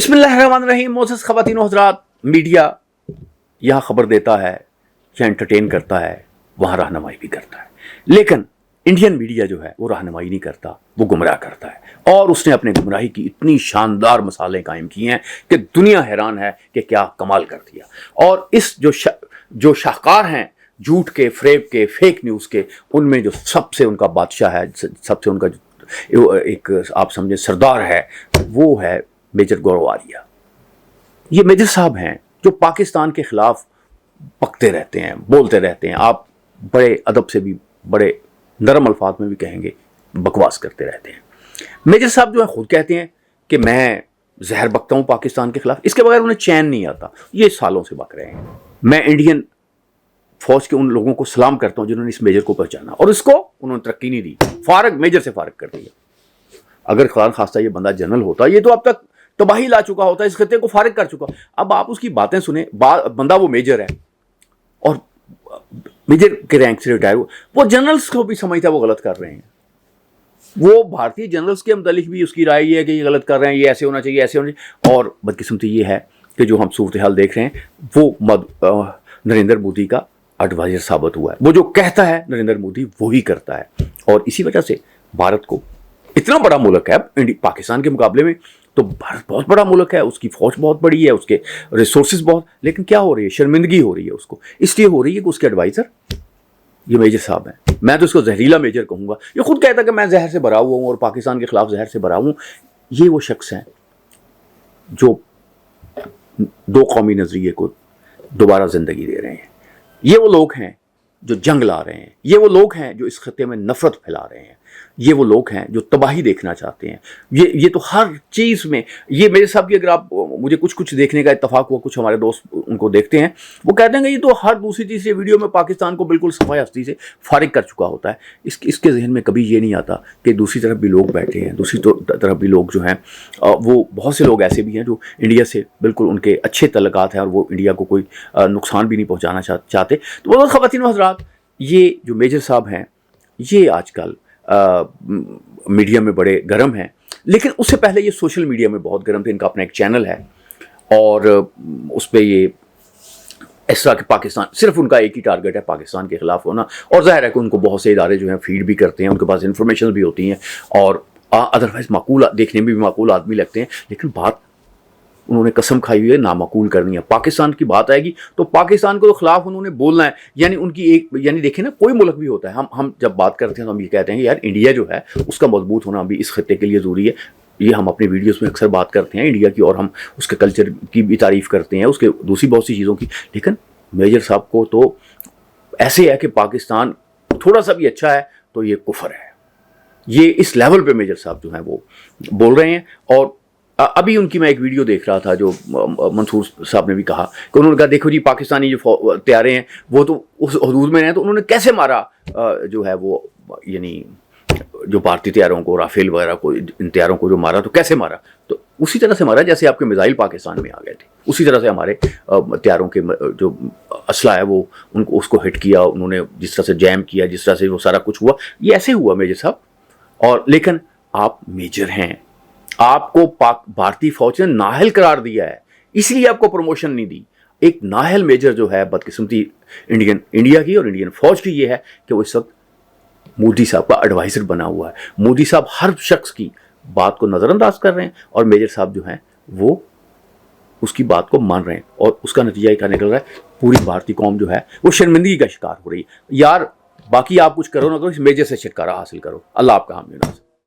बिस्मिल्लाहिर्रहमानिर्रहीम। मोअज़्ज़ज़ ख़वातीन व हज़रात, मीडिया यहाँ खबर देता है या एंटरटेन करता है, वहाँ रहनुमाई भी करता है, लेकिन इंडियन मीडिया जो है वो रहनुमाई नहीं करता, वो गुमराह करता है। और उसने अपने गुमराही की इतनी शानदार मिसालें कायम की हैं कि दुनिया हैरान है कि क्या कमाल कर दिया। और इस जो शाहकार हैं झूठ के, फ्रेब के, फेक न्यूज़ के, उनमें जो सबसे उनका बादशाह है, सबसे उनका जो एक आप समझे सरदार है, वो है मेजर गौरव आर्या। ये मेजर साहब हैं जो पाकिस्तान के खिलाफ पकते रहते हैं, बोलते रहते हैं, आप बड़े अदब से भी, बड़े नरम अल्फाज में भी कहेंगे, बकवास करते रहते हैं। मेजर साहब जो है खुद कहते हैं कि मैं जहर बकता हूँ पाकिस्तान के खिलाफ, इसके बगैर उन्हें चैन नहीं आता। ये सालों से बक रहे हैं। मैं इंडियन फौज के उन लोगों को सलाम करता हूँ जिन्होंने इस मेजर को पहचाना, और इसको उन्होंने तरक्की नहीं दी, फारग मेजर से फारग कर दिया। अगर खुदा खास्ता ये बंदा जनरल होता, ये तो अब तक तबाही ला चुका होता, इस खत्ते को फारिग कर चुका। अब आप उसकी बातें सुने, बंदा वो मेजर है और मेजर के रैंक से रिटायर हुआ, वो जनरल्स को भी समझता है वो गलत कर रहे हैं। वो भारतीय जनरल्स के मुतालिक भी उसकी राय ये है कि ये गलत कर रहे हैं, ये ऐसे होना चाहिए, ऐसे होना चाहिए। और बदकिस्मती ये है कि जो हम सूरत हाल देख रहे हैं वो नरेंद्र मोदी का एडवाइजर साबित हुआ है। वो जो कहता है नरेंद्र मोदी वही करता है, और इसी वजह से भारत को, इतना बड़ा मुल्क है पाकिस्तान के मुकाबले में तो भारत बहुत बड़ा मुल्क है, उसकी फौज बहुत बड़ी है, उसके रिसोर्सेज बहुत, लेकिन क्या हो रही है, शर्मिंदगी हो रही है उसको। इसलिए हो रही है कि उसके एडवाइज़र ये मेजर साहब हैं। मैं तो इसको जहरीला मेजर कहूँगा। ये खुद कहता है कि मैं जहर से भरा हुआ हूँ और पाकिस्तान के खिलाफ जहर से भरा हूँ। ये वो शख्स हैं जो दो कौमी नज़रिए को दोबारा ज़िंदगी दे रहे हैं। ये वो लोग हैं जो जंग ला रहे हैं। ये वो लोग हैं जो इस खत्ते में नफरत फैला रहे हैं। ये वो लोग हैं जो तबाही देखना चाहते हैं। ये तो हर चीज़ में, ये मेरे साहब की, अगर आप मुझे कुछ देखने का इत्तफाक हुआ, कुछ हमारे दोस्त उनको देखते हैं, वो कहते हैं कि ये तो हर दूसरी तीसरी वीडियो में पाकिस्तान को बिल्कुल सफाई हस्ती से फारिग कर चुका होता है। इसके जहन में कभी ये नहीं आता कि दूसरी तरफ भी लोग बैठे हैं, दूसरी तरफ भी लोग जो हैं, वो बहुत से लोग ऐसे भी हैं जो इंडिया से बिल्कुल उनके अच्छे तल्लुकात हैं और वो इंडिया को कोई नुकसान भी नहीं पहुँचाना चाहते। तो बहुत ख़वातीन व हज़रात, ये जो मेजर साहब हैं ये आजकल मीडिया में बड़े गर्म हैं, लेकिन उससे पहले ये सोशल मीडिया में बहुत गर्म थे। इनका अपना एक चैनल है और उस पर ये इस तरह के पाकिस्तान, सिर्फ उनका एक ही टारगेट है पाकिस्तान के खिलाफ होना। और जाहिर है कि उनको बहुत से इदारे जो हैं फीड भी करते हैं, उनके पास इन्फॉर्मेशन भी होती हैं और अदरवाइज माकूल, देखने में भी माकूल आदमी लगते हैं, लेकिन बात उन्होंने कसम खाई हुई है नामाकूल करनी है। पाकिस्तान की बात आएगी तो पाकिस्तान को खिलाफ उन्होंने बोलना है। यानी उनकी एक, यानी देखिए ना, कोई मुल्क भी होता है, हम जब बात करते हैं तो हम ये कहते हैं कि यार इंडिया जो है उसका मजबूत होना भी इस खत्ते के लिए ज़रूरी है। ये हम अपनी वीडियोस में अक्सर बात करते हैं इंडिया की, और हम उसके कल्चर की भी तारीफ़ करते हैं, उसके दूसरी बहुत सी चीज़ों की। लेकिन मेजर साहब को तो ऐसे है कि पाकिस्तान थोड़ा सा भी अच्छा है तो ये कुफर है। ये इस लेवल पे मेजर साहब जो हैं वो बोल रहे हैं। और अभी उनकी मैं एक वीडियो देख रहा था जो मंसूर साहब ने भी कहा कि उन्होंने कहा देखो जी, पाकिस्तानी जो तैयारे हैं वो तो उस हदूद में हैं, तो उन्होंने कैसे मारा जो है वो, यानी जो भारतीय तैयारों को, राफेल वगैरह को, इन तैयारों को जो मारा तो कैसे मारा, तो उसी तरह से मारा जैसे आपके मिसाइल पाकिस्तान में आ गए थे। उसी तरह से हमारे तैयारों के जो असला है वो उनको उसको हिट किया, उन्होंने जिस तरह से जैम किया, जिस तरह से वो सारा कुछ हुआ, ये ऐसे हुआ मेजर साहब। और लेकिन आप मेजर हैं, आपको भारतीय फौज ने नाहल करार दिया है, इसलिए आपको प्रमोशन नहीं दी। एक नाहल मेजर जो है, बदकिस्मती इंडिया की और इंडियन फौज की ये है कि वो इस वक्त मोदी साहब का एडवाइज़र बना हुआ है। मोदी साहब हर शख्स की बात को नज़रअंदाज कर रहे हैं और मेजर साहब जो हैं वो उसकी बात को मान रहे हैं, और उसका नतीजा क्या निकल रहा है, पूरी भारतीय कौम जो है वो शर्मिंदगी का शिकार हो रही है। यार बाकी आप कुछ करो ना करो, इस मेजर से छुटकारा हासिल करो। अल्लाह आपका हामी नाज़िर।